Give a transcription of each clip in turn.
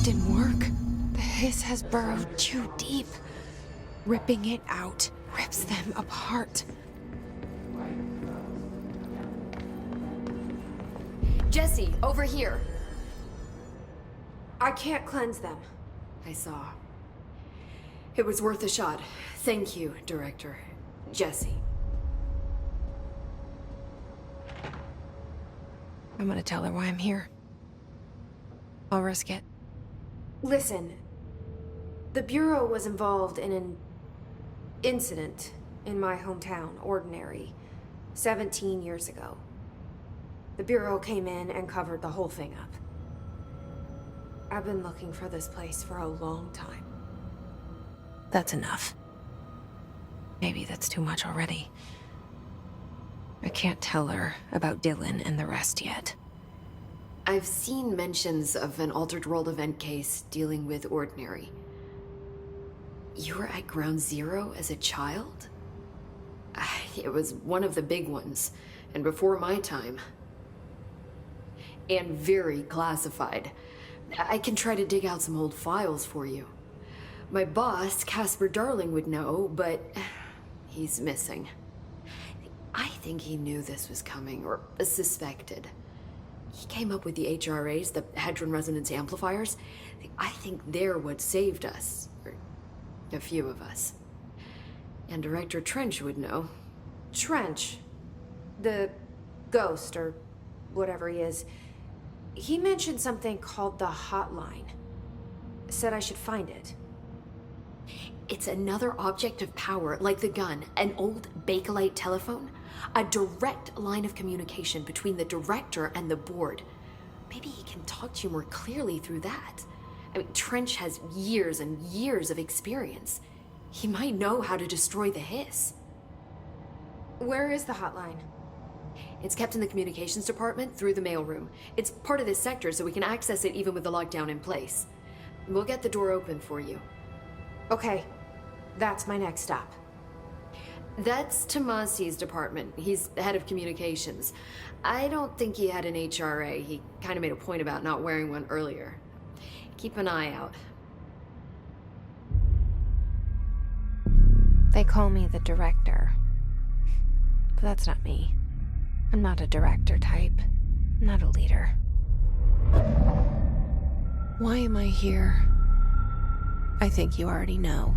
didn't work. The hiss has burrowed too deep. Ripping it out rips them apart. Jesse, over here. I can't cleanse them. I saw. It was worth a shot. Thank you, Director. Jesse. I'm gonna tell her why I'm here. I'll risk it. Listen, the Bureau was involved in an incident in my hometown, Ordinary, 17 years ago. The Bureau came in and covered the whole thing up. I've been looking for this place for a long time. That's enough. Maybe that's too much already. I can't tell her about Dylan and the rest yet. I've seen mentions of an Altered World event case dealing with Ordinary. You were at Ground Zero as a child? It was one of the big ones, and before my time. And very classified. I can try to dig out some old files for you. My boss, Casper Darling, would know, but he's missing. I think he knew this was coming, or suspected. He came up with the HRAs, the Hadron Resonance Amplifiers. I think they're what saved us. Or a few of us. And Director Trench would know. Trench, the ghost, or whatever he is, he mentioned something called the Hotline. Said I should find it. It's another object of power, like the gun, an old Bakelite telephone. A direct line of communication between the director and the board. Maybe he can talk to you more clearly through that. I mean, Trench has years and years of experience. He might know how to destroy the hiss. Where is the hotline? It's kept in the communications department through the mailroom. It's part of this sector, so we can access it even with the lockdown in place. We'll get the door open for you. Okay, that's my next stop. That's Tomasi's department. He's head of communications. I don't think he had an HRA. He kind of made a point about not wearing one earlier. Keep an eye out. They call me the director. But that's not me. I'm not a director type. I'm not a leader. Why am I here? I think you already know.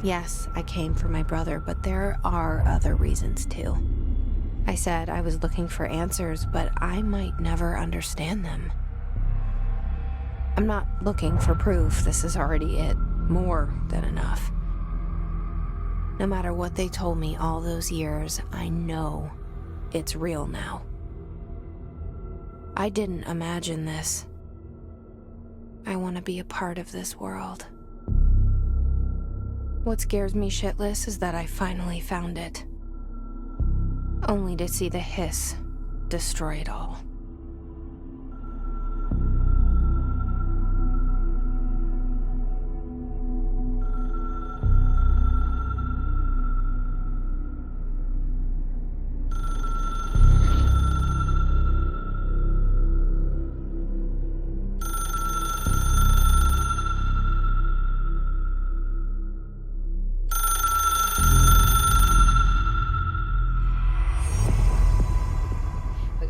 Yes, I came for my brother, but there are other reasons too. I said I was looking for answers, but I might never understand them. I'm not looking for proof. This is already it. More than enough. No matter what they told me all those years, I know it's real now. I didn't imagine this. I want to be a part of this world. What scares me shitless is that I finally found it. Only to see the hiss destroy it all.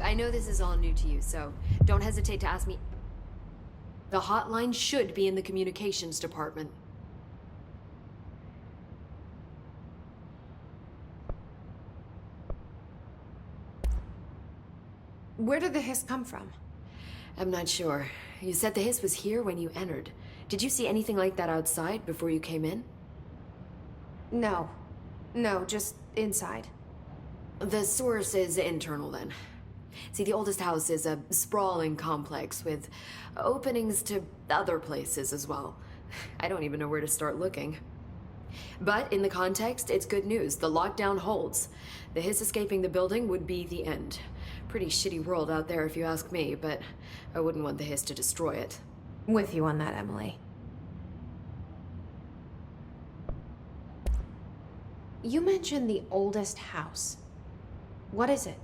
I know this is all new to you, so don't hesitate to ask me. The hotline should be in the communications department. Where did the hiss come from? I'm not sure. You said the hiss was here when you entered. Did you see anything like that outside before you came in? No, just inside. The source is internal then. See, the oldest house is a sprawling complex with openings to other places as well. I don't even know where to start looking. But in the context, it's good news. The lockdown holds. The hiss escaping the building would be the end. Pretty shitty world out there if you ask me, but I wouldn't want the hiss to destroy it. With you on that, Emily. You mentioned the oldest house. What is it?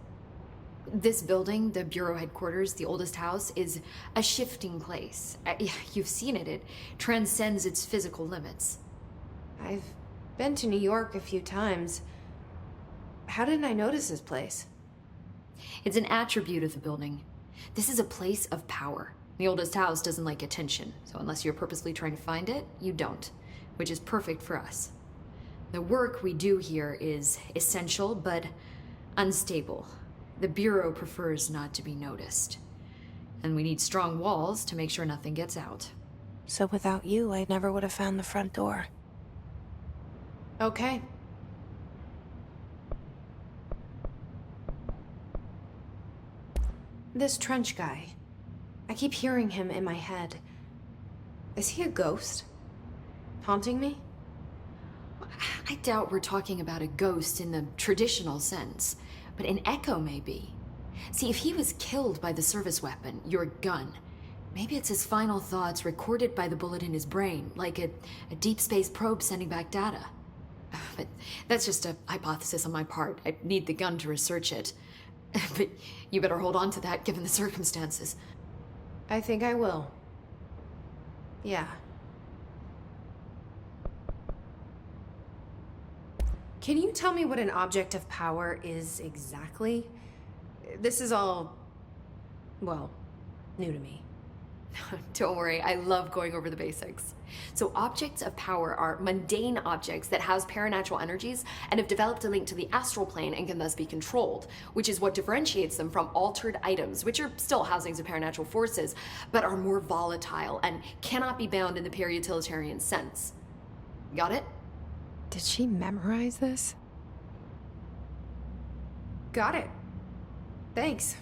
This building, the Bureau headquarters, the oldest house, is a shifting place. Yeah, you've seen it. It transcends its physical limits. I've been to New York a few times. How didn't I notice this place? It's an attribute of the building. This is a place of power. The oldest house doesn't like attention, so unless you're purposely trying to find it, you don't, which is perfect for us. The work we do here is essential, but unstable. The Bureau prefers not to be noticed. And we need strong walls to make sure nothing gets out. So without you, I never would have found the front door. Okay. This Trench guy. I keep hearing him in my head. Is he a ghost? Haunting me? I doubt we're talking about a ghost in the traditional sense, but an echo maybe. See, if he was killed by the service weapon, your gun, maybe it's his final thoughts recorded by the bullet in his brain, like a deep space probe sending back data. But that's just a hypothesis on my part. I need the gun to research it. But you better hold on to that given the circumstances. I think I will. Yeah. Can you tell me what an object of power is exactly? This is all, well, new to me. Don't worry, I love going over the basics. So objects of power are mundane objects that house paranatural energies and have developed a link to the astral plane and can thus be controlled, which is what differentiates them from altered items, which are still housings of paranatural forces, but are more volatile and cannot be bound in the pure utilitarian sense. Got it? Did she memorize this? Got it. Thanks.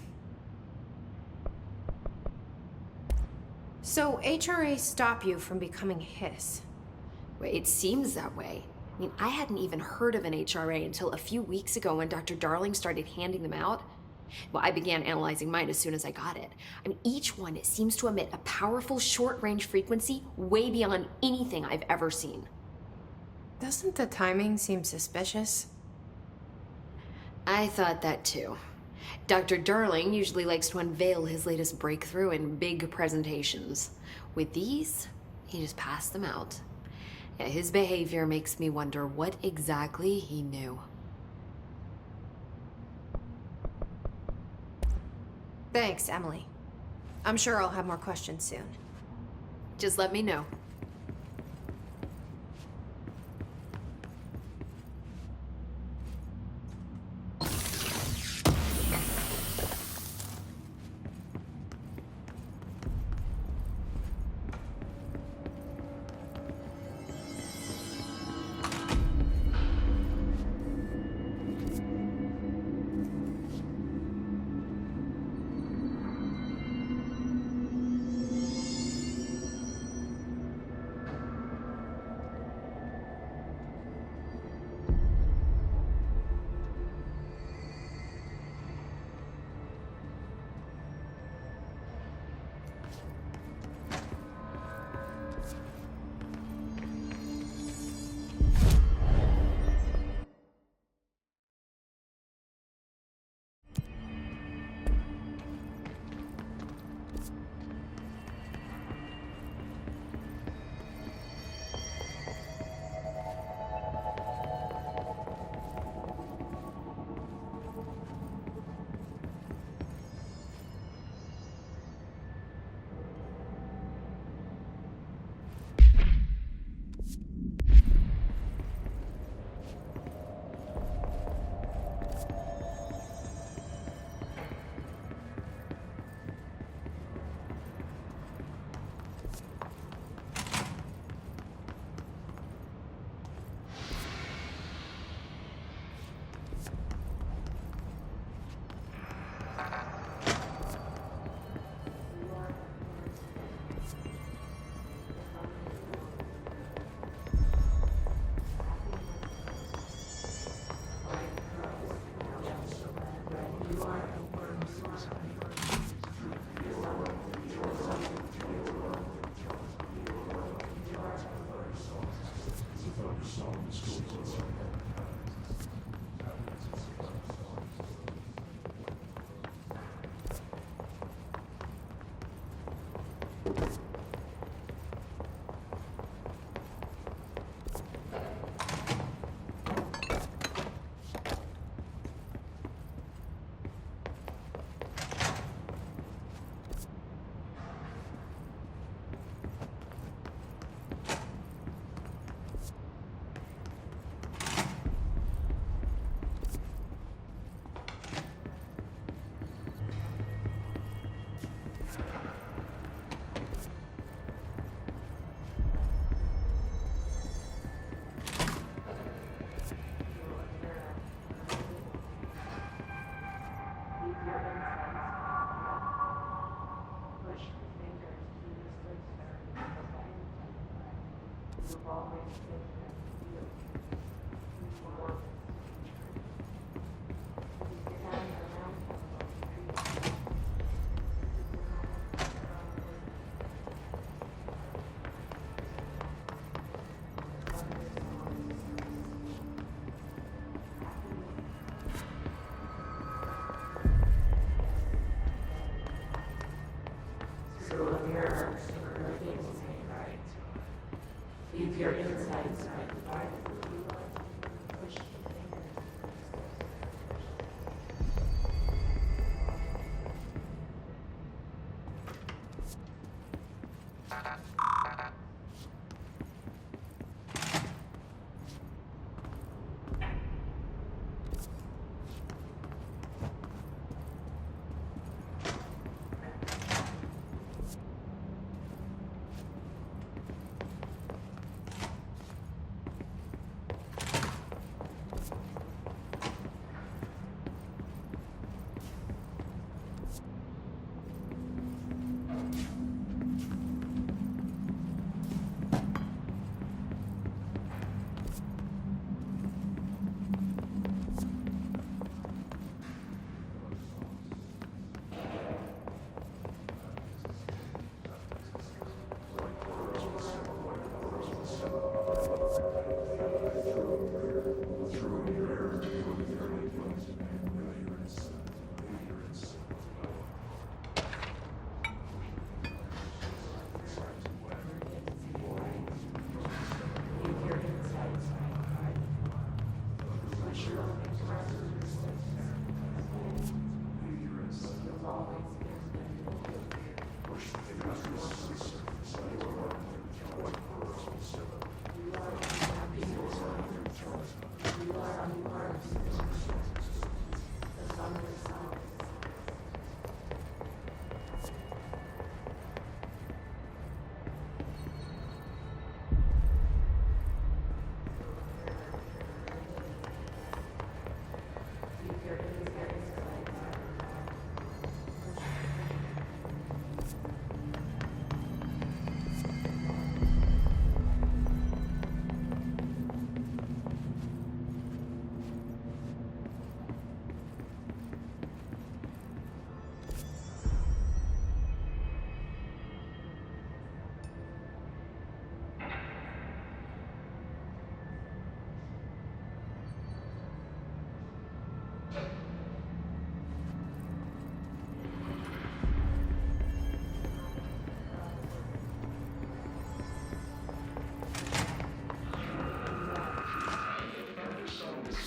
So HRA stop you from becoming Hiss? Well, it seems that way. I mean, I hadn't even heard of an HRA until a few weeks ago when Dr. Darling started handing them out. Well, I began analyzing mine as soon as I got it. I mean, each one seems to emit a powerful short-range frequency way beyond anything I've ever seen. Doesn't the timing seem suspicious? I thought that too. Dr. Darling usually likes to unveil his latest breakthrough in big presentations. With these, he just passed them out. Yeah, his behavior makes me wonder what exactly he knew. Thanks, Emily. I'm sure I'll have more questions soon. Just let me know.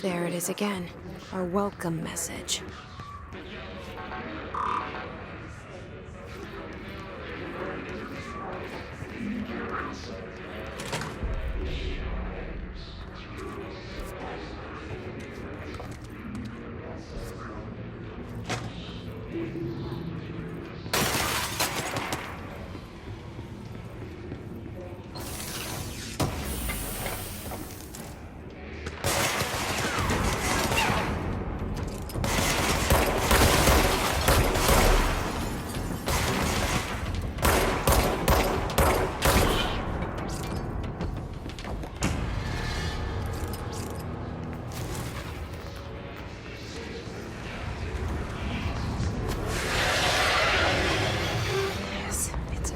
There it is again. Our welcome message.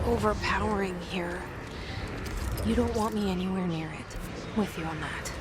Overpowering here. You don't want me anywhere near it. With you on that.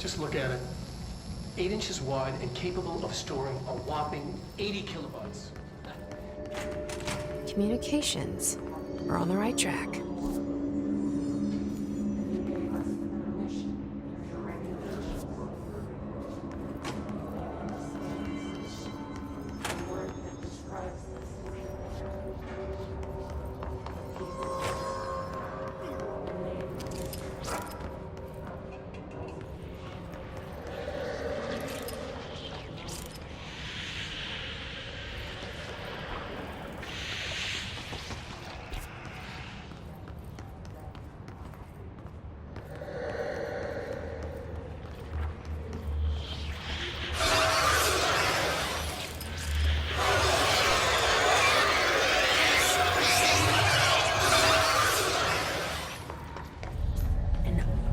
Just look at it. 8 inches wide and capable of storing a whopping 80 kilobytes. Communications. We're on the right track.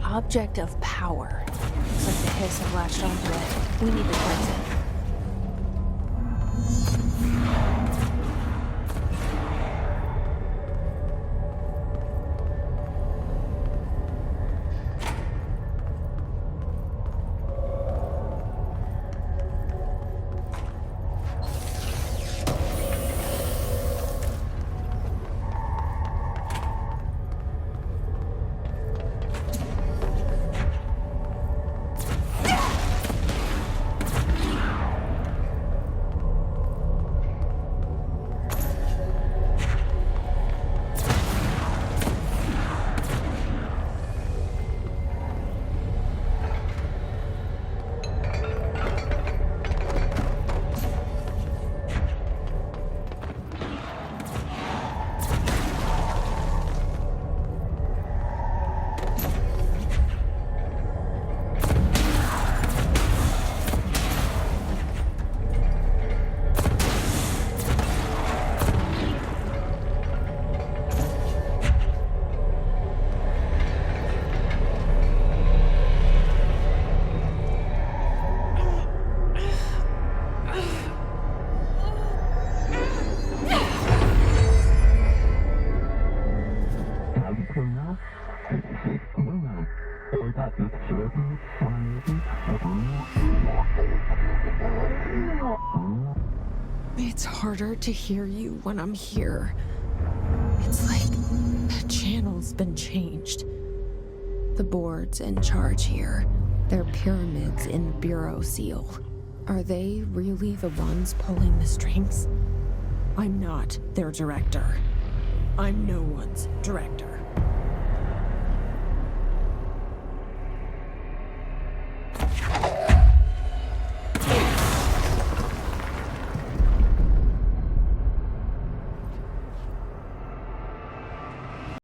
Object of power. Looks like the hiss have latched onto it. We need to cleanse it. It's harder to hear you when I'm here. It's like the channel's been changed. The board's in charge here. They're pyramids in the Bureau seal. Are they really the ones pulling the strings? I'm not their director. I'm no one's director.